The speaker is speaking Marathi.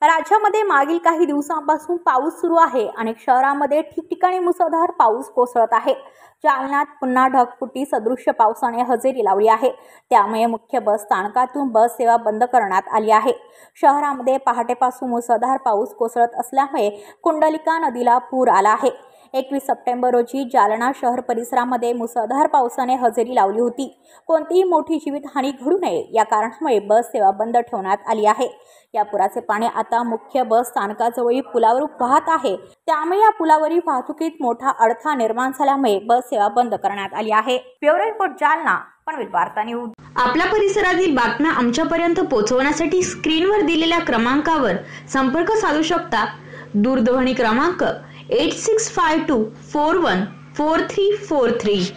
राज्यामध्ये मागील काही दिवसांपासून पाऊस सुरू आहे। अनेक शहरांमध्ये ठिकठिकाणी मुसळधार पाऊस कोसळत आहे। जालन्यात पुन्हा ढगफुटी सदृश्य पावसाने हजेरी लावली आहे। त्यामुळे मुख्य बस स्थानकातून बस सेवा बंद करण्यात आली आहे। शहरामध्ये पहाटेपासून मुसळधार पाऊस कोसळत असल्यामुळे कुंडलिका नदीला पूर आला आहे। 21 सप्टेंबर रोजी जालना शहर परिसरामध्ये मुसळधार पावसाने हजेरी लावली होती। कोणतीही मोठी जीवितहानी घडू नये या कारणामुळे बस सेवा बंद ठेवण्यात आली आहे। या पुराचे पाणी आता मुख्य बस स्थानकाजवळील पुलावर वाहत आहे। त्यामुळे या पुलावरील वाहतुकीत मोठा अडथळा निर्माण झाल्यामुळे बस सेवा बंद करण्यात आली आहे। ब्युरो रिपोर्ट जालना, पनवेल वार्ता न्यूज। आपल्या परिसरातील बातम्या आमच्यापर्यंत पोहोचवण्यासाठी स्क्रीनवर दिलेल्या क्रमांकावर संपर्क साधू शकता। दूरध्वनी क्रमांक 8652414343।